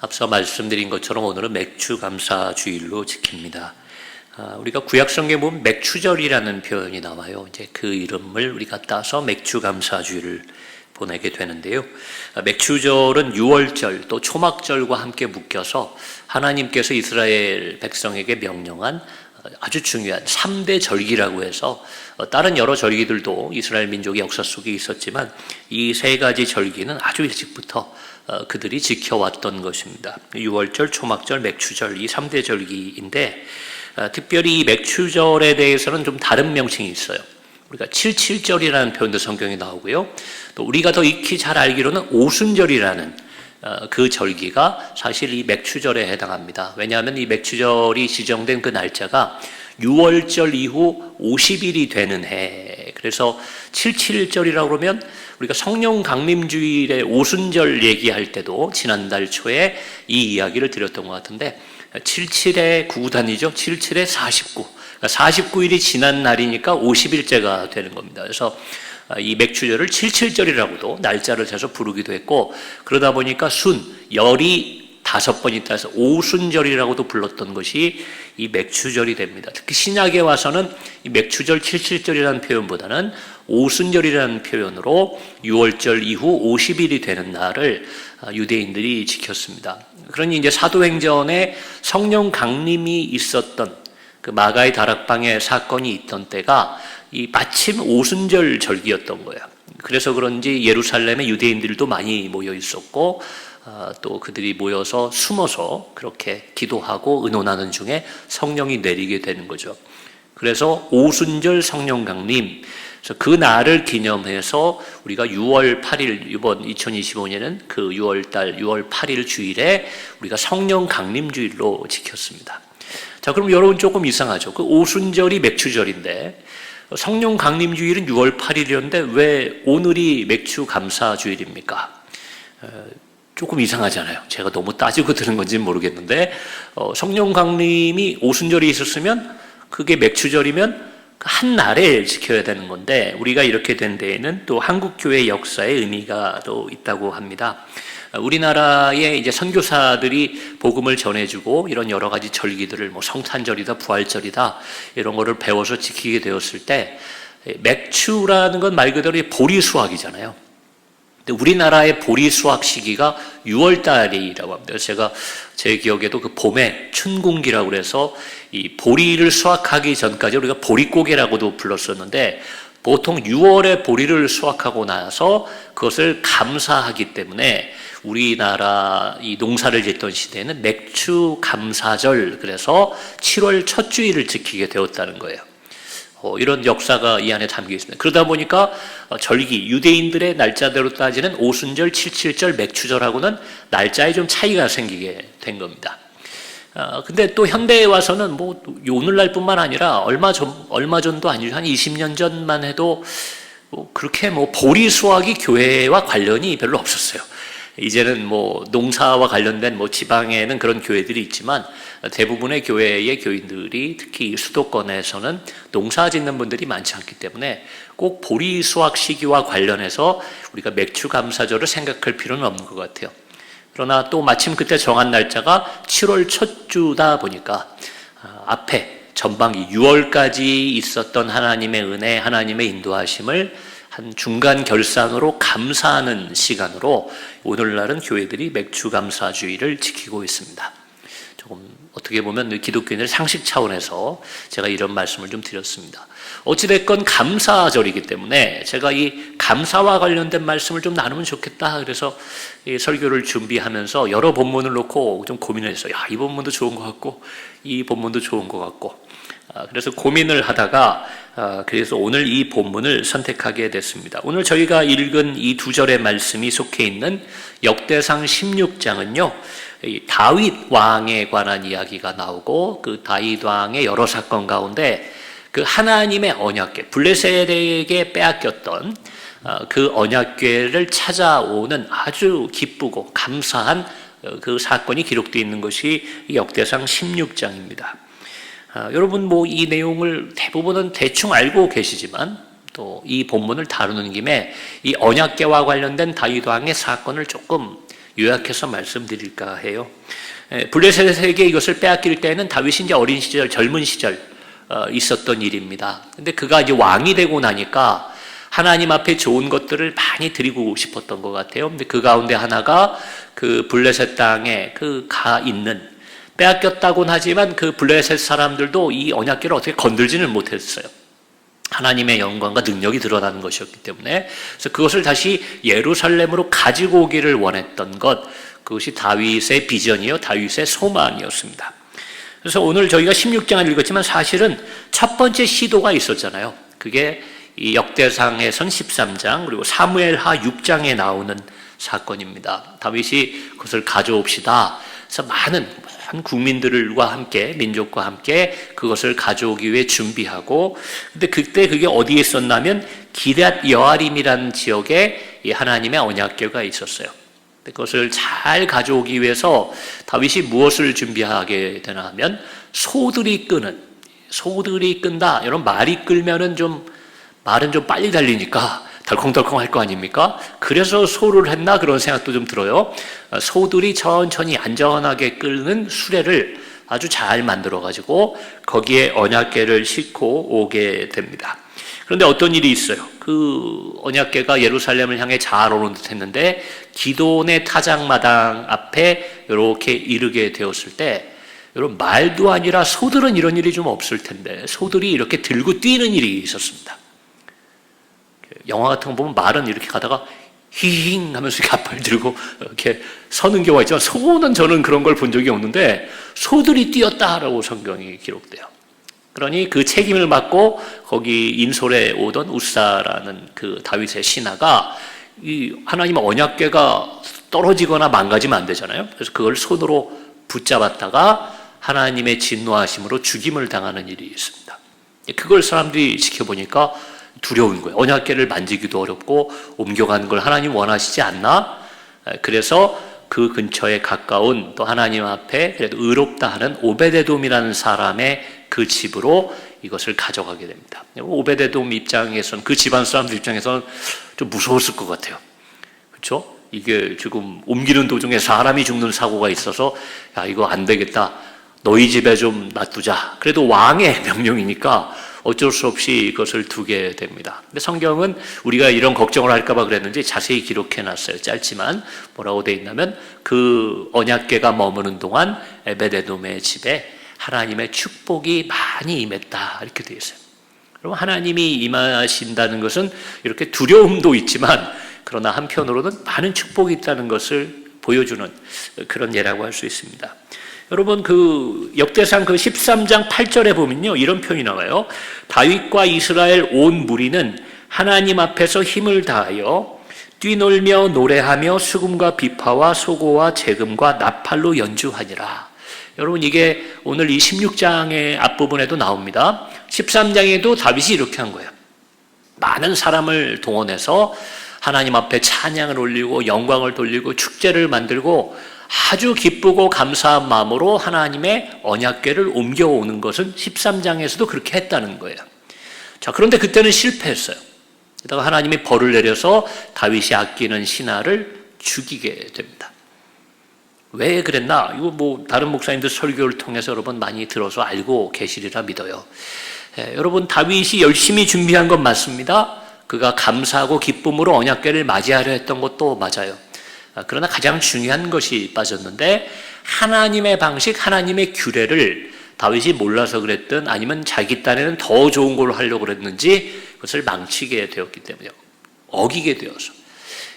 앞서 말씀드린 것처럼 오늘은 맥추감사주일로 지킵니다. 우리가 구약성경에 보면 맥추절이라는 표현이 나와요. 이제 그 이름을 우리가 따서 맥추감사주일을 보내게 되는데요. 맥추절은 유월절 또 초막절과 함께 묶여서 하나님께서 이스라엘 백성에게 명령한 아주 중요한 3대 절기라고 해서 다른 여러 절기들도 이스라엘 민족의 역사 속에 있었지만 이 세 가지 절기는 아주 일찍부터 그들이 지켜왔던 것입니다. 유월절, 초막절, 맥추절 이 3대 절기인데 특별히 이 맥추절에 대해서는 좀 다른 명칭이 있어요. 우리가 칠칠절이라는 표현도 성경에 나오고요. 또 우리가 더 익히 잘 알기로는 오순절이라는 그 절기가 사실 이 맥추절에 해당합니다. 왜냐하면 이 맥추절이 지정된 그 날짜가 유월절 이후 50일이 되는 해. 그래서 칠칠절이라고 그러면 우리가 성령 강림주일의 오순절 얘기할 때도 지난달 초에 이 이야기를 드렸던 것 같은데 77의 9단위죠. 77의 49. 그러니까 49일이 지난 날이니까 50일째가 되는 겁니다. 그래서 이 맥추절을 칠칠절이라고도 날짜를 재서 부르기도 했고 그러다 보니까 열이 5번 있다 해서 오순절이라고도 불렀던 것이 이 맥추절이 됩니다. 특히 신약에 와서는 이 맥추절 칠칠절이라는 표현보다는 오순절이라는 표현으로 유월절 이후 50일이 되는 날을 유대인들이 지켰습니다. 그러니 이제 사도행전에 성령 강림이 있었던 그 마가의 다락방의 사건이 있던 때가 이 마침 오순절 절기였던 거예요. 그래서 그런지 예루살렘에 유대인들도 많이 모여 있었고 또 그들이 모여서 숨어서 그렇게 기도하고 의논하는 중에 성령이 내리게 되는 거죠. 그래서 오순절 성령 강림, 그래서 그 날을 기념해서 우리가 6월 8일 이번 2025년은 그 6월달 6월 8일 주일에 우리가 성령 강림 주일로 지켰습니다. 자, 그럼 여러분 조금 이상하죠. 그 오순절이 맥추절인데 성령 강림 주일은 6월 8일이었는데 왜 오늘이 맥추 감사 주일입니까? 조금 이상하잖아요. 제가 너무 따지고 들은 건지는 모르겠는데 성령 강림이 오순절이 있었으면 그게 맥추절이면 한 날에 지켜야 되는 건데 우리가 이렇게 된 데에는 또 한국교회 역사의 의미가 또 있다고 합니다. 우리나라의 이제 선교사들이 복음을 전해주고 이런 여러 가지 절기들을 뭐 성탄절이다, 부활절이다 이런 거를 배워서 지키게 되었을 때 맥추라는 건 말 그대로 보리 수확이잖아요. 근데 우리나라의 보리 수확 시기가 6월 달이라고 합니다. 제가 제 기억에도 그 봄에 춘궁기라고 그래서 이 보리를 수확하기 전까지 우리가 보리고개라고도 불렀었는데 보통 6월에 보리를 수확하고 나서 그것을 감사하기 때문에 우리나라 이 농사를 짓던 시대에는 맥추 감사절 그래서 7월 첫 주일을 지키게 되었다는 거예요. 이런 역사가 이 안에 담겨 있습니다. 그러다 보니까 절기, 유대인들의 날짜대로 따지는 오순절, 칠칠절, 맥추절하고는 날짜에 좀 차이가 생기게 된 겁니다. 근데 또 현대에 와서는 뭐 오늘날뿐만 아니라 얼마 전도 아니죠. 한 20년 전만 해도 뭐 그렇게 뭐 보리 수확이 교회와 관련이 별로 없었어요. 이제는 뭐 농사와 관련된 뭐 지방에는 그런 교회들이 있지만 대부분의 교회의 교인들이 특히 수도권에서는 농사 짓는 분들이 많지 않기 때문에 꼭 보리 수확 시기와 관련해서 우리가 맥추 감사절을 생각할 필요는 없는 것 같아요. 그러나 또 마침 그때 정한 날짜가 7월 첫 주다 보니까 앞에 전반기 6월까지 있었던 하나님의 은혜, 하나님의 인도하심을 한 중간 결산으로 감사하는 시간으로 오늘날은 교회들이 맥추 감사주의를 지키고 있습니다. 조금 어떻게 보면 기독교인의 상식 차원에서 제가 이런 말씀을 좀 드렸습니다. 어찌됐건 감사절이기 때문에 제가 이 감사와 관련된 말씀을 좀 나누면 좋겠다. 그래서 이 설교를 준비하면서 여러 본문을 놓고 좀 고민을 했어요. 이 본문도 좋은 것 같고 이 본문도 좋은 것 같고 그래서 고민을 하다가 그래서 오늘 이 본문을 선택하게 됐습니다. 오늘 저희가 읽은 이 두 절의 말씀이 속해 있는 역대상 16장은요. 다윗 왕에 관한 이야기가 나오고 그 다윗 왕의 여러 사건 가운데 그 하나님의 언약궤, 블레셋에게 빼앗겼던 그 언약궤를 찾아오는 아주 기쁘고 감사한 그 사건이 기록되어 있는 것이 역대상 16장입니다. 여러분 뭐 이 내용을 대부분은 대충 알고 계시지만 또 이 본문을 다루는 김에 이 언약궤와 관련된 다윗 왕의 사건을 조금 요약해서 말씀드릴까 해요. 블레셋에게 이것을 빼앗길 때는 다윗이 이제 어린 시절, 젊은 시절 있었던 일입니다. 근데 그가 이제 왕이 되고 나니까 하나님 앞에 좋은 것들을 많이 드리고 싶었던 것 같아요. 근데 그 가운데 하나가 그 블레셋 땅에 가 있는, 빼앗겼다고는 하지만 그 블레셋 사람들도 이 언약궤를 어떻게 건들지는 못했어요. 하나님의 영광과 능력이 드러나는 것이었기 때문에. 그래서 그것을 다시 예루살렘으로 가지고 오기를 원했던 것, 그것이 다윗의 비전이요, 다윗의 소망이었습니다. 그래서 오늘 저희가 16장을 읽었지만 사실은 첫 번째 시도가 있었잖아요. 그게 이 역대상에선 13장, 그리고 사무엘하 6장에 나오는 사건입니다. 다윗이 그것을 가져옵시다. 그래서 많은 국민들과 함께, 민족과 함께 그것을 가져오기 위해 준비하고, 근데 그때 그게 어디에 있었냐면 기럇 여아림이라는 지역에 이 하나님의 언약궤가 있었어요. 그것을 잘 가져오기 위해서 다윗이 무엇을 준비하게 되나 하면 소들이 끈다. 이런 말이 끌면은 말은 좀 빨리 달리니까 덜컹덜컹 할 거 아닙니까? 그래서 소를 했나 그런 생각도 좀 들어요. 소들이 천천히 안전하게 끓는 수레를 아주 잘 만들어 가지고 거기에 언약궤를 싣고 오게 됩니다. 그런데 어떤 일이 있어요. 그 언약궤가 예루살렘을 향해 잘 오는 듯 했는데 기돈의 타작마당 앞에 이렇게 이르게 되었을 때, 여러분, 말도 아니라 소들은 이런 일이 좀 없을 텐데 소들이 이렇게 들고 뛰는 일이 있었습니다. 영화 같은 거 보면 말은 이렇게 가다가 히힝 하면서 이렇게 앞을 들고 이렇게 서는 경우가 있지만 소는 저는 그런 걸 본 적이 없는데 소들이 뛰었다라고 성경이 기록돼요. 그러니 그 책임을 맡고 거기 인솔에 오던 우사라는 그 다윗의 신하가 이 하나님의 언약궤가 떨어지거나 망가지면 안 되잖아요. 그래서 그걸 손으로 붙잡았다가 하나님의 진노하심으로 죽임을 당하는 일이 있습니다. 그걸 사람들이 지켜보니까 두려운 거예요. 언약궤를 만지기도 어렵고 옮겨가는 걸 하나님 원하시지 않나? 그래서 그 근처에 가까운 또 하나님 앞에 그래도 의롭다 하는 오베데돔이라는 사람의 그 집으로 이것을 가져가게 됩니다. 오베데돔 입장에서는, 그 집안 사람들 입장에서는 좀 무서웠을 것 같아요. 그렇죠? 이게 지금 옮기는 도중에 사람이 죽는 사고가 있어서 야, 이거 안 되겠다. 너희 집에 좀 놔두자. 그래도 왕의 명령이니까 어쩔 수 없이 이것을 두게 됩니다. 근데 성경은 우리가 이런 걱정을 할까봐 그랬는지 자세히 기록해놨어요. 짧지만 뭐라고 돼 있냐면 그 언약궤가 머무는 동안 에베데돔의 집에 하나님의 축복이 많이 임했다, 이렇게 되어 있어요. 그럼 하나님이 임하신다는 것은 이렇게 두려움도 있지만 그러나 한편으로는 많은 축복이 있다는 것을 보여주는 그런 예라고 할 수 있습니다. 여러분, 그 역대상 그 13장 8절에 보면요, 이런 표현이 나와요. 다윗과 이스라엘 온 무리는 하나님 앞에서 힘을 다하여 뛰놀며 노래하며 수금과 비파와 소고와 재금과 나팔로 연주하니라. 여러분, 이게 오늘 이 16장의 앞부분에도 나옵니다. 13장에도 다윗이 이렇게 한 거예요. 많은 사람을 동원해서 하나님 앞에 찬양을 올리고 영광을 돌리고 축제를 만들고 아주 기쁘고 감사한 마음으로 하나님의 언약궤를 옮겨오는 것은 13장에서도 그렇게 했다는 거예요. 자, 그런데 그때는 실패했어요. 게다가 하나님이 벌을 내려서 다윗이 아끼는 신하를 죽이게 됩니다. 왜 그랬나? 이거 뭐 다른 목사님들 설교를 통해서 여러분 많이 들어서 알고 계시리라 믿어요. 여러분, 다윗이 열심히 준비한 건 맞습니다. 그가 감사하고 기쁨으로 언약궤를 맞이하려 했던 것도 맞아요. 그러나 가장 중요한 것이 빠졌는데, 하나님의 방식, 하나님의 규례를 다윗이 몰라서 그랬든 아니면 자기 딴에는 더 좋은 걸로 하려고 그랬는지 그것을 망치게 되었기 때문에, 어기게 되어서.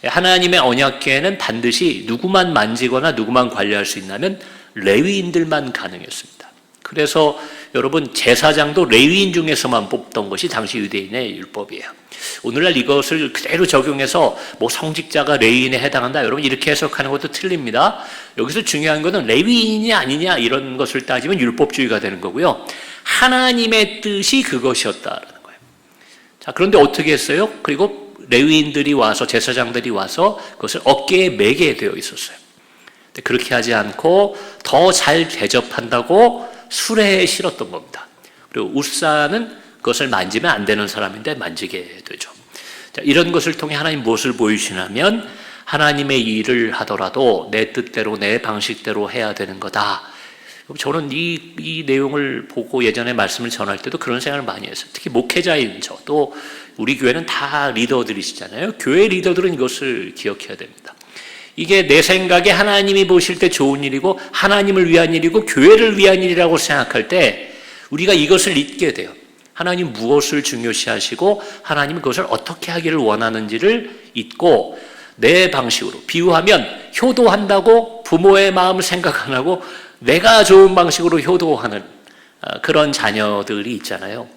하나님의 언약궤는 반드시 누구만 만지거나 누구만 관리할 수 있냐면 레위인들만 가능했습니다. 그래서 여러분, 제사장도 레위인 중에서만 뽑던 것이 당시 유대인의 율법이에요. 오늘날 이것을 그대로 적용해서 뭐 성직자가 레위인에 해당한다, 여러분 이렇게 해석하는 것도 틀립니다. 여기서 중요한 것은 레위인이 아니냐 이런 것을 따지면 율법주의가 되는 거고요. 하나님의 뜻이 그것이었다라는 거예요. 자, 그런데 어떻게 했어요? 그리고 레위인들이 와서, 제사장들이 와서 그것을 어깨에 매게 되어 있었어요. 근데 그렇게 하지 않고 더 잘 대접한다고 수레에 실었던 겁니다. 그리고 우사는 그것을 만지면 안 되는 사람인데 만지게 되죠. 자, 이런 것을 통해 하나님 무엇을 보여주시냐면 하나님의 일을 하더라도 내 뜻대로 내 방식대로 해야 되는 거다. 저는 이 내용을 보고 예전에 말씀을 전할 때도 그런 생각을 많이 했어요. 특히 목회자인 저, 또 우리 교회는 다 리더들이시잖아요. 교회 리더들은 이것을 기억해야 됩니다. 이게 내 생각에 하나님이 보실 때 좋은 일이고 하나님을 위한 일이고 교회를 위한 일이라고 생각할 때 우리가 이것을 잊게 돼요. 하나님 무엇을 중요시하시고 하나님이 그것을 어떻게 하기를 원하는지를 잊고 내 방식으로, 비유하면 효도한다고 부모의 마음을 생각 안 하고 내가 좋은 방식으로 효도하는 그런 자녀들이 있잖아요.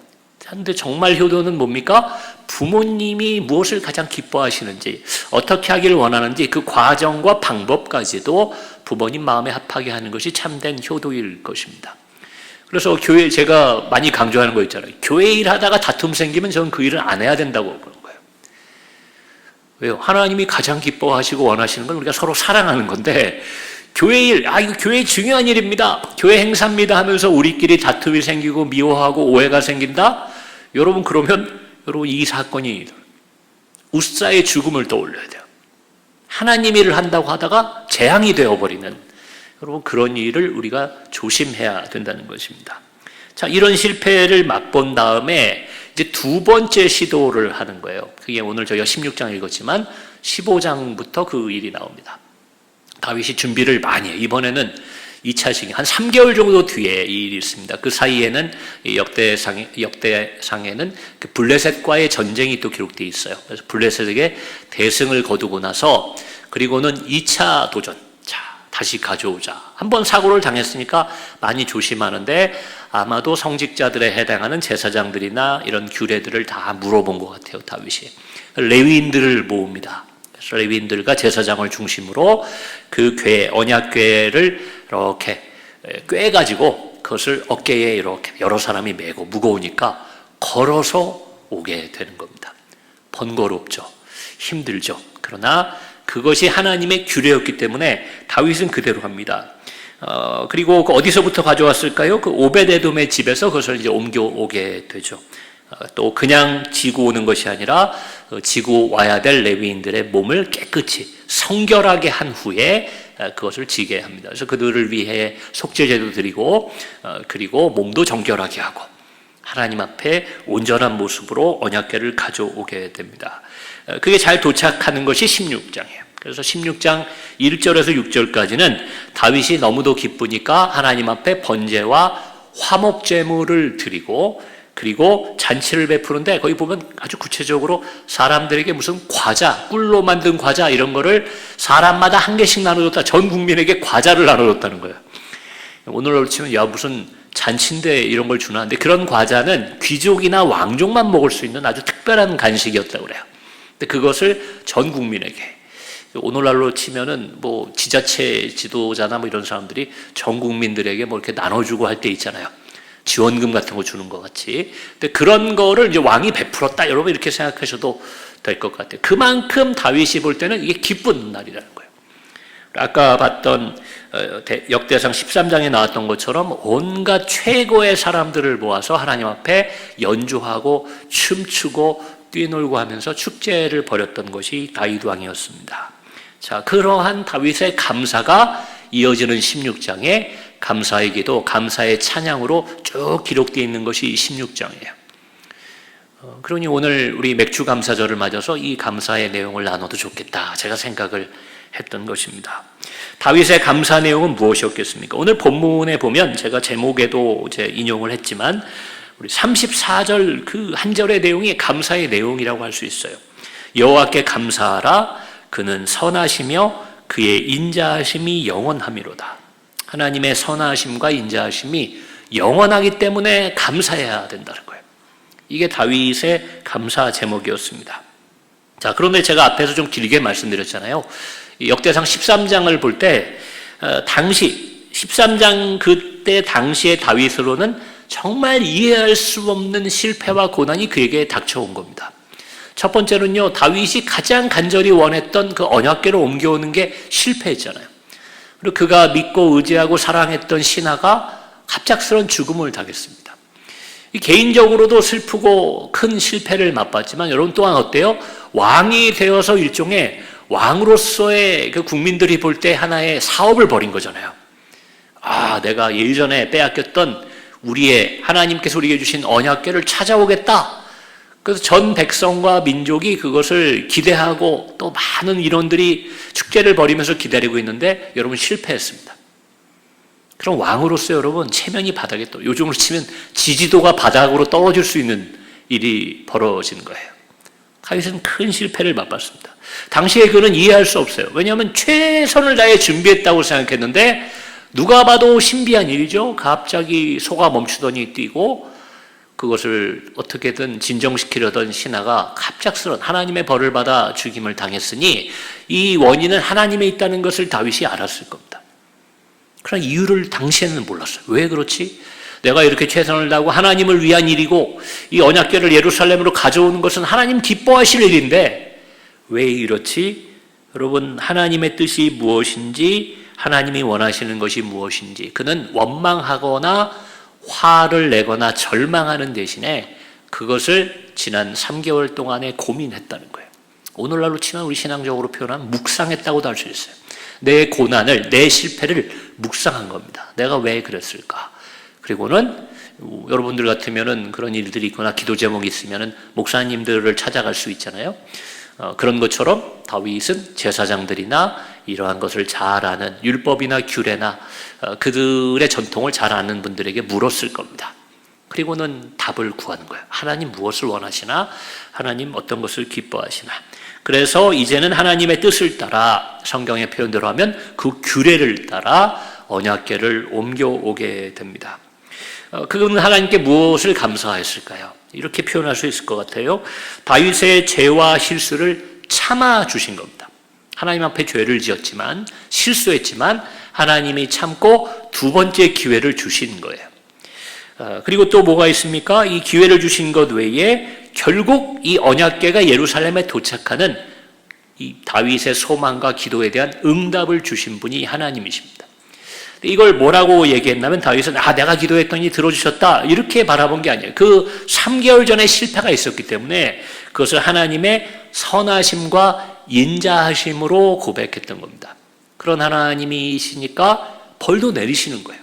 그런데 정말 효도는 뭡니까? 부모님이 무엇을 가장 기뻐하시는지, 어떻게 하기를 원하는지 그 과정과 방법까지도 부모님 마음에 합하게 하는 것이 참된 효도일 것입니다. 그래서 교회, 제가 많이 강조하는 거 있잖아요. 교회 일 하다가 다툼 생기면 저는 그 일을 안 해야 된다고 그런 거예요. 왜요? 하나님이 가장 기뻐하시고 원하시는 건 우리가 서로 사랑하는 건데, 교회 일, 이거 교회 중요한 일입니다. 교회 행사입니다 하면서 우리끼리 다툼이 생기고 미워하고 오해가 생긴다? 여러분, 그러면 여러분 이 사건이 웃사의 죽음을 떠올려야 돼요. 하나님 일을 한다고 하다가 재앙이 되어버리는, 여러분 그런 일을 우리가 조심해야 된다는 것입니다. 자, 이런 실패를 맛본 다음에 이제 두 번째 시도를 하는 거예요. 그게 오늘 저희가 16장 읽었지만 15장부터 그 일이 나옵니다. 다윗이 준비를 많이 해요. 이번에는 2차 시기, 한 3개월 정도 뒤에 이 일이 있습니다. 그 사이에는 역대상에는 그 블레셋과의 전쟁이 또 기록되어 있어요. 그래서 블레셋에게 대승을 거두고 나서, 그리고는 2차 도전. 자, 다시 가져오자. 한번 사고를 당했으니까 많이 조심하는데 아마도 성직자들에 해당하는 제사장들이나 이런 규례들을 다 물어본 것 같아요, 다윗이. 레위인들을 모읍니다. 레위인들과 제사장을 중심으로 그 궤, 언약궤를 이렇게 꿰가지고 그것을 어깨에 이렇게 여러 사람이 메고 무거우니까 걸어서 오게 되는 겁니다. 번거롭죠. 힘들죠. 그러나 그것이 하나님의 규례였기 때문에 다윗은 그대로 합니다. 그리고 어디서부터 가져왔을까요? 그 오벳에돔의 집에서 그것을 이제 옮겨오게 되죠. 또 그냥 지고 오는 것이 아니라 지고 와야 될 레위인들의 몸을 깨끗이 성결하게 한 후에 그것을 지게 합니다. 그래서 그들을 위해 속죄제도 드리고 그리고 몸도 정결하게 하고 하나님 앞에 온전한 모습으로 언약궤를 가져오게 됩니다. 그게 잘 도착하는 것이 16장이에요. 그래서 16장 1절에서 6절까지는 다윗이 너무도 기쁘니까 하나님 앞에 번제와 화목제물을 드리고 그리고 잔치를 베푸는데, 거기 보면 아주 구체적으로 사람들에게 무슨 과자, 꿀로 만든 과자 이런 거를 사람마다 한 개씩 나눠줬다. 전 국민에게 과자를 나눠줬다는 거예요. 오늘로 치면 야 무슨 잔치인데 이런 걸 주나. 근데 그런 과자는 귀족이나 왕족만 먹을 수 있는 아주 특별한 간식이었다고 그래요. 근데 그것을 전 국민에게, 오늘날로 치면은 뭐 지자체 지도자나 뭐 이런 사람들이 전 국민들에게 뭐 이렇게 나눠주고 할 때 있잖아요. 지원금 같은 거 주는 것 같이. 근데 그런 거를 이제 왕이 베풀었다. 여러분 이렇게 생각하셔도 될 것 같아요. 그만큼 다윗이 볼 때는 이게 기쁜 날이라는 거예요. 아까 봤던 역대상 13장에 나왔던 것처럼 온갖 최고의 사람들을 모아서 하나님 앞에 연주하고 춤추고 뛰놀고 하면서 축제를 벌였던 것이 다윗 왕이었습니다. 자, 그러한 다윗의 감사가 이어지는 16장에 감사의 기도, 감사의 찬양으로 쭉 기록되어 있는 것이 16장이에요. 그러니 오늘 우리 맥주 감사절을 맞아서 이 감사의 내용을 나눠도 좋겠다, 제가 생각을 했던 것입니다. 다윗의 감사 내용은 무엇이었겠습니까? 오늘 본문에 보면 제가 제목에도 이제 인용을 했지만 우리 34절 그 한 절의 내용이 감사의 내용이라고 할 수 있어요. 여호와께 감사하라, 그는 선하시며 그의 인자하심이 영원함이로다. 하나님의 선하심과 인자하심이 영원하기 때문에 감사해야 된다는 거예요. 이게 다윗의 감사 제목이었습니다. 자, 그런데 제가 앞에서 좀 길게 말씀드렸잖아요. 역대상 13장을 볼 때 당시 13장 그때 당시의 다윗으로는 정말 이해할 수 없는 실패와 고난이 그에게 닥쳐온 겁니다. 첫 번째는요, 다윗이 가장 간절히 원했던 그 언약궤를 옮겨오는 게 실패했잖아요. 그리고 그가 믿고 의지하고 사랑했던 신하가 갑작스러운 죽음을 당했습니다. 개인적으로도 슬프고 큰 실패를 맛봤지만 여러분 또한 어때요? 왕이 되어서 일종의 왕으로서의 그 국민들이 볼 때 하나의 사업을 벌인 거잖아요. 아, 내가 예전에 빼앗겼던 우리의 하나님께서 우리에게 주신 언약궤를 찾아오겠다. 그래서 전 백성과 민족이 그것을 기대하고 또 많은 인원들이 축제를 벌이면서 기다리고 있는데 여러분 실패했습니다. 그럼 왕으로서 여러분 체면이 바닥에 또 요즘으로 치면 지지도가 바닥으로 떨어질 수 있는 일이 벌어지는 거예요. 다윗은 큰 실패를 맛봤습니다. 당시에 그는 이해할 수 없어요. 왜냐하면 최선을 다해 준비했다고 생각했는데 누가 봐도 신비한 일이죠. 갑자기 소가 멈추더니 뛰고 그것을 어떻게든 진정시키려던 신하가 갑작스런 하나님의 벌을 받아 죽임을 당했으니 이 원인은 하나님에 있다는 것을 다윗이 알았을 겁니다. 그러나 이유를 당시에는 몰랐어요. 왜 그렇지? 내가 이렇게 최선을 다하고 하나님을 위한 일이고 이 언약궤를 예루살렘으로 가져오는 것은 하나님 기뻐하실 일인데 왜 이렇지? 여러분, 하나님의 뜻이 무엇인지, 하나님이 원하시는 것이 무엇인지 그는 원망하거나 화를 내거나 절망하는 대신에 그것을 지난 3개월 동안에 고민했다는 거예요. 오늘날로 치면 우리 신앙적으로 표현하면 묵상했다고도 할 수 있어요. 내 고난을, 내 실패를 묵상한 겁니다. 내가 왜 그랬을까? 그리고는 여러분들 같으면은 그런 일들이 있거나 기도 제목이 있으면은 목사님들을 찾아갈 수 있잖아요. 그런 것처럼 다윗은 제사장들이나 이러한 것을 잘 아는 율법이나 규례나 그들의 전통을 잘 아는 분들에게 물었을 겁니다. 그리고는 답을 구하는 거예요. 하나님 무엇을 원하시나? 하나님 어떤 것을 기뻐하시나? 그래서 이제는 하나님의 뜻을 따라 성경의 표현대로 하면 그 규례를 따라 언약궤를 옮겨오게 됩니다. 그는 하나님께 무엇을 감사했을까요? 이렇게 표현할 수 있을 것 같아요. 다윗의 죄와 실수를 참아주신 겁니다. 하나님 앞에 죄를 지었지만 실수했지만 하나님이 참고 두 번째 기회를 주신 거예요. 그리고 또 뭐가 있습니까? 이 기회를 주신 것 외에 결국 이 언약궤가 예루살렘에 도착하는 이 다윗의 소망과 기도에 대한 응답을 주신 분이 하나님이십니다. 이걸 뭐라고 얘기했냐면 다윗은 내가 기도했더니 들어주셨다 이렇게 바라본 게 아니에요. 그 3개월 전에 실패가 있었기 때문에 그것을 하나님의 선하심과 인자하심으로 고백했던 겁니다. 그런 하나님이시니까 벌도 내리시는 거예요.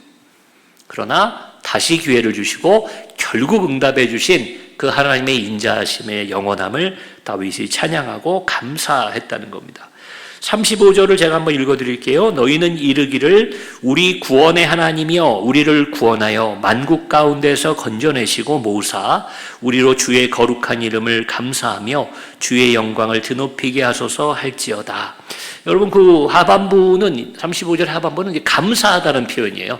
그러나 다시 기회를 주시고 결국 응답해 주신 그 하나님의 인자하심의 영원함을 다윗이 찬양하고 감사했다는 겁니다. 35절을 제가 한번 읽어드릴게요. 너희는 이르기를 우리 구원의 하나님이여 우리를 구원하여 만국 가운데서 건져내시고 모으사 우리로 주의 거룩한 이름을 감사하며 주의 영광을 드높이게 하소서 할지어다. 여러분, 그 하반부는 35절 하반부는 감사하다는 표현이에요.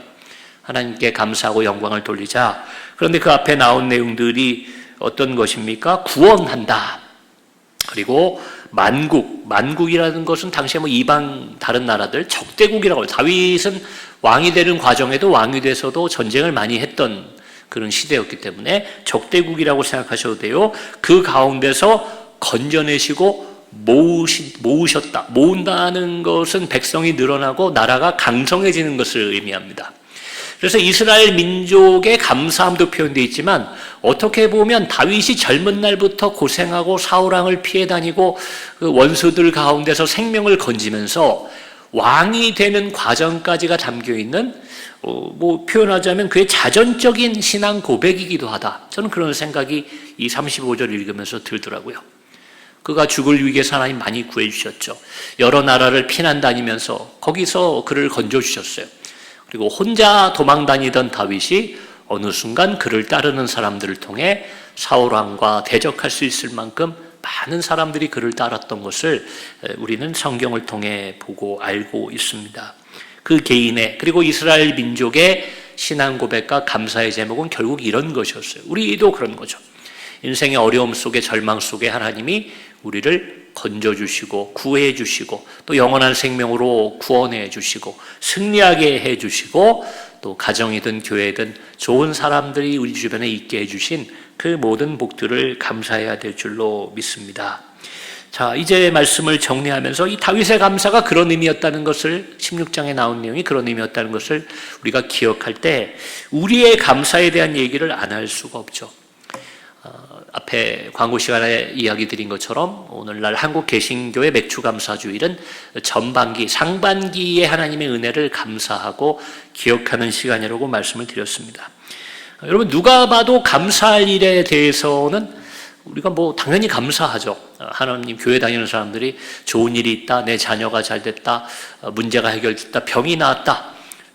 하나님께 감사하고 영광을 돌리자. 그런데 그 앞에 나온 내용들이 어떤 것입니까? 구원한다. 그리고 만국이라는 것은 당시에 이방 다른 나라들 적대국이라고 해요. 다윗은 왕이 되는 과정에도 왕이 돼서도 전쟁을 많이 했던 그런 시대였기 때문에 적대국이라고 생각하셔도 돼요. 그 가운데서 건져내시고 모으셨다. 모은다는 것은 백성이 늘어나고 나라가 강성해지는 것을 의미합니다. 그래서 이스라엘 민족의 감사함도 표현되어 있지만 어떻게 보면 다윗이 젊은 날부터 고생하고 사울왕을 피해 다니고 그 원수들 가운데서 생명을 건지면서 왕이 되는 과정까지가 담겨있는 표현하자면 그의 자전적인 신앙 고백이기도 하다. 저는 그런 생각이 이 35절 읽으면서 들더라고요. 그가 죽을 위기에서 하나님 많이 구해주셨죠. 여러 나라를 피난 다니면서 거기서 그를 건져주셨어요. 그리고 혼자 도망 다니던 다윗이 어느 순간 그를 따르는 사람들을 통해 사울왕과 대적할 수 있을 만큼 많은 사람들이 그를 따랐던 것을 우리는 성경을 통해 보고 알고 있습니다. 그 개인의 그리고 이스라엘 민족의 신앙 고백과 감사의 제목은 결국 이런 것이었어요. 우리도 그런 거죠. 인생의 어려움 속에 절망 속에 하나님이 우리를 건져주시고 구해주시고 또 영원한 생명으로 구원해주시고 승리하게 해주시고 또 가정이든 교회든 좋은 사람들이 우리 주변에 있게 해주신 그 모든 복들을 감사해야 될 줄로 믿습니다. 자, 이제 말씀을 정리하면서 이 다윗의 감사가 그런 의미였다는 것을 16장에 나온 내용이 그런 의미였다는 것을 우리가 기억할 때 우리의 감사에 대한 얘기를 안 할 수가 없죠. 앞에 광고 시간에 이야기 드린 것처럼 오늘날 한국 개신교의 맥주감사주일은 전반기, 상반기에 하나님의 은혜를 감사하고 기억하는 시간이라고 말씀을 드렸습니다. 여러분, 누가 봐도 감사할 일에 대해서는 우리가 당연히 감사하죠. 하나님 교회 다니는 사람들이 좋은 일이 있다, 내 자녀가 잘 됐다, 문제가 해결됐다, 병이 나았다.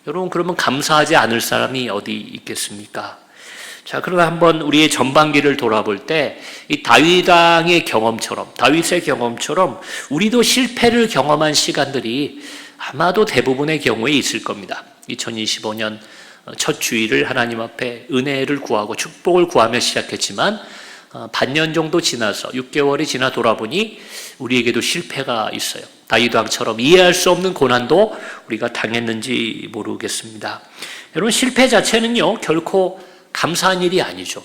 여러분, 그러면 감사하지 않을 사람이 어디 있겠습니까? 자, 그러나 한번 우리의 전반기를 돌아볼 때 이 다윗의 경험처럼 우리도 실패를 경험한 시간들이 아마도 대부분의 경우에 있을 겁니다. 2025년 첫 주일을 하나님 앞에 은혜를 구하고 축복을 구하며 시작했지만 반년 정도 지나서 6개월이 지나 돌아보니 우리에게도 실패가 있어요. 다윗왕처럼 이해할 수 없는 고난도 우리가 당했는지 모르겠습니다. 여러분, 실패 자체는요 결코 감사한 일이 아니죠.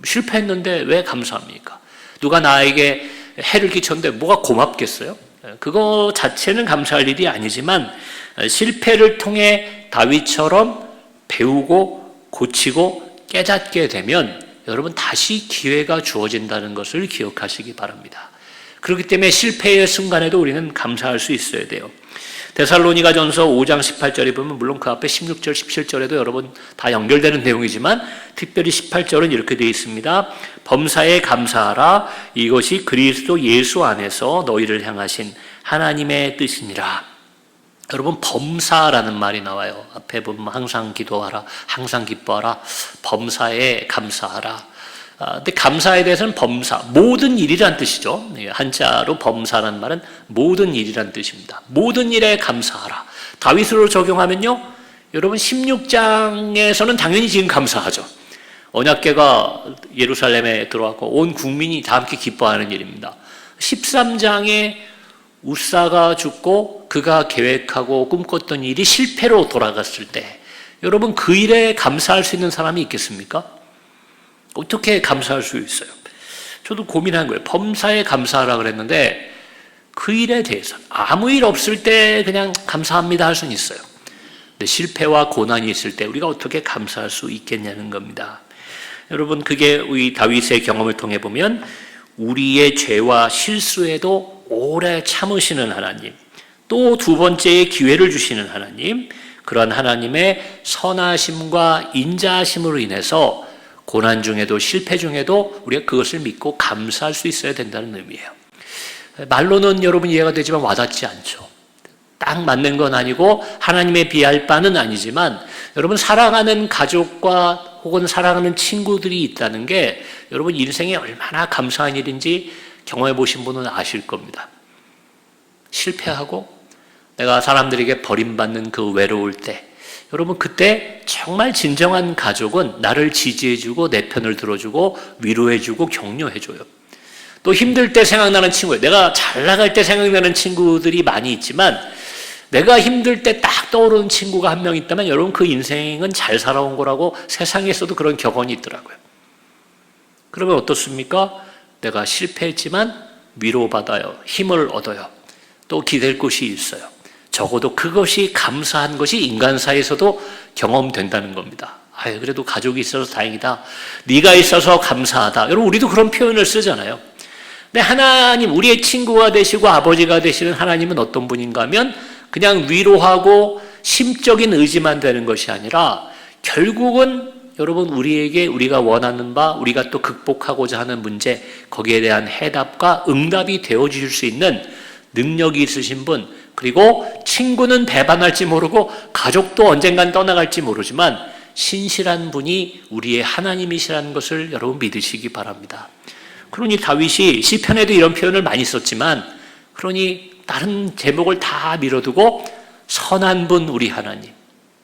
실패했는데 왜 감사합니까? 누가 나에게 해를 끼쳤는데 뭐가 고맙겠어요? 그거 자체는 감사할 일이 아니지만 실패를 통해 다윗처럼 배우고 고치고 깨닫게 되면 여러분 다시 기회가 주어진다는 것을 기억하시기 바랍니다. 그렇기 때문에 실패의 순간에도 우리는 감사할 수 있어야 돼요. 데살로니가전서 5장 18절에 보면 물론 그 앞에 16절, 17절에도 여러분 다 연결되는 내용이지만 특별히 18절은 이렇게 되어 있습니다. 범사에 감사하라. 이것이 그리스도 예수 안에서 너희를 향하신 하나님의 뜻이니라. 여러분, 범사라는 말이 나와요. 앞에 보면 항상 기도하라, 항상 기뻐하라, 범사에 감사하라. 근데 감사에 대해서는 범사, 모든 일이란 뜻이죠. 한자로 범사라는 말은 모든 일이란 뜻입니다. 모든 일에 감사하라. 다윗으로 적용하면요, 여러분 16장에서는 당연히 지금 감사하죠. 언약궤가 예루살렘에 들어왔고 온 국민이 다 함께 기뻐하는 일입니다. 13장에 우사가 죽고 그가 계획하고 꿈꿨던 일이 실패로 돌아갔을 때 여러분 그 일에 감사할 수 있는 사람이 있겠습니까? 어떻게 감사할 수 있어요? 저도 고민한 거예요. 범사에 감사하라 그랬는데 그 일에 대해서 아무 일 없을 때 그냥 감사합니다 할 수는 있어요. 근데 실패와 고난이 있을 때 우리가 어떻게 감사할 수 있겠냐는 겁니다. 여러분, 그게 우리 다윗의 경험을 통해 보면 우리의 죄와 실수에도 오래 참으시는 하나님, 또 두 번째의 기회를 주시는 하나님, 그런 하나님의 선하심과 인자하심으로 인해서 고난 중에도 실패 중에도 우리가 그것을 믿고 감사할 수 있어야 된다는 의미예요. 말로는 여러분 이해가 되지만 와닿지 않죠. 딱 맞는 건 아니고 하나님에 비할 바는 아니지만 여러분, 사랑하는 가족과 혹은 사랑하는 친구들이 있다는 게 여러분 인생에 얼마나 감사한 일인지 경험해 보신 분은 아실 겁니다. 실패하고 내가 사람들에게 버림받는 그 외로울 때 여러분, 그때 정말 진정한 가족은 나를 지지해주고 내 편을 들어주고 위로해주고 격려해줘요. 또 힘들 때 생각나는 친구예요. 내가 잘 나갈 때 생각나는 친구들이 많이 있지만 내가 힘들 때 딱 떠오르는 친구가 한 명 있다면 여러분 그 인생은 잘 살아온 거라고 세상에서도 그런 격언이 있더라고요. 그러면 어떻습니까? 내가 실패했지만 위로받아요. 힘을 얻어요. 또 기댈 곳이 있어요. 적어도 그것이 감사한 것이 인간사에서도 경험된다는 겁니다. 그래도 가족이 있어서 다행이다. 네가 있어서 감사하다. 여러분, 우리도 그런 표현을 쓰잖아요. 근데 하나님, 우리의 친구가 되시고 아버지가 되시는 하나님은 어떤 분인가 하면 그냥 위로하고 심적인 의지만 되는 것이 아니라 결국은 여러분 우리에게 우리가 원하는 바, 우리가 또 극복하고자 하는 문제, 거기에 대한 해답과 응답이 되어주실 수 있는 능력이 있으신 분, 그리고 친구는 배반할지 모르고 가족도 언젠간 떠나갈지 모르지만 신실한 분이 우리의 하나님이시라는 것을 여러분 믿으시기 바랍니다. 그러니 다윗이 시편에도 이런 표현을 많이 썼지만 그러니 다른 제목을 다 밀어두고 선한 분 우리 하나님,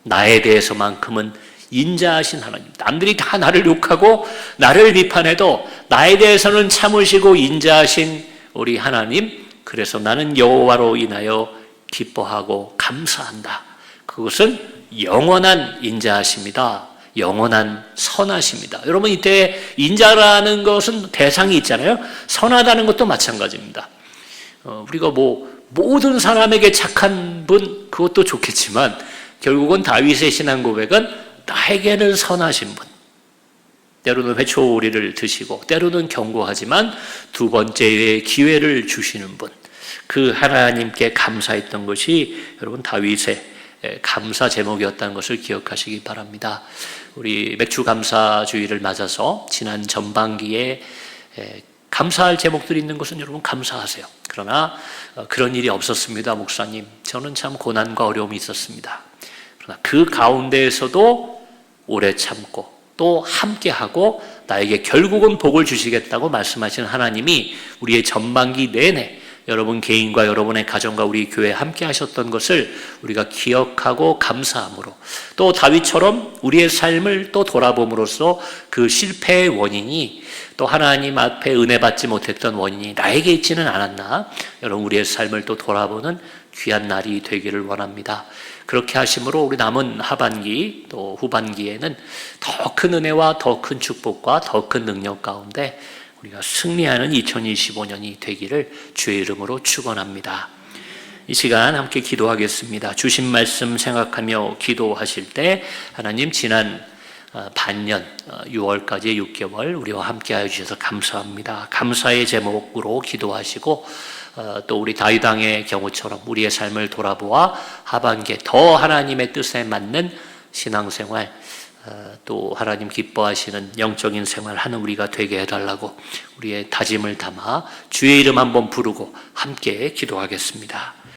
나에 대해서만큼은 인자하신 하나님, 남들이 다 나를 욕하고 나를 비판해도 나에 대해서는 참으시고 인자하신 우리 하나님, 그래서 나는 여호와로 인하여 기뻐하고 감사한다. 그것은 영원한 인자하심이다. 영원한 선하십니다. 여러분, 이때 인자라는 것은 대상이 있잖아요. 선하다는 것도 마찬가지입니다. 우리가 모든 사람에게 착한 분, 그것도 좋겠지만 결국은 다윗의 신앙 고백은 나에게는 선하신 분, 때로는 회초리를 드시고 때로는 경고하지만 두 번째의 기회를 주시는 분, 그 하나님께 감사했던 것이 여러분 다윗의 감사 제목이었다는 것을 기억하시기 바랍니다. 우리 맥주 감사주의를 맞아서 지난 전반기에 감사할 제목들이 있는 것은 여러분 감사하세요. 그러나 그런 일이 없었습니다, 목사님. 저는 참 고난과 어려움이 있었습니다. 그러나 그 가운데에서도 오래 참고 또 함께하고 나에게 결국은 복을 주시겠다고 말씀하신 하나님이 우리의 전반기 내내 여러분 개인과 여러분의 가정과 우리 교회에 함께 하셨던 것을 우리가 기억하고 감사함으로, 또 다윗처럼 우리의 삶을 또 돌아봄으로써 그 실패의 원인이, 또 하나님 앞에 은혜 받지 못했던 원인이 나에게 있지는 않았나, 여러분 우리의 삶을 또 돌아보는 귀한 날이 되기를 원합니다. 그렇게 하심으로 우리 남은 하반기 또 후반기에는 더 큰 은혜와 더 큰 축복과 더 큰 능력 가운데 우리가 승리하는 2025년이 되기를 주의 이름으로 축원합니다. 이 시간 함께 기도하겠습니다. 주신 말씀 생각하며 기도하실 때 하나님 지난 반년 6월까지 6개월 우리와 함께하여 주셔서 감사합니다. 감사의 제목으로 기도하시고 또 우리 다윗 왕의 경우처럼 우리의 삶을 돌아보아 하반기에 더 하나님의 뜻에 맞는 신앙생활, 또 하나님 기뻐하시는 영적인 생활하는 우리가 되게 해달라고 우리의 다짐을 담아 주의 이름 한번 부르고 함께 기도하겠습니다.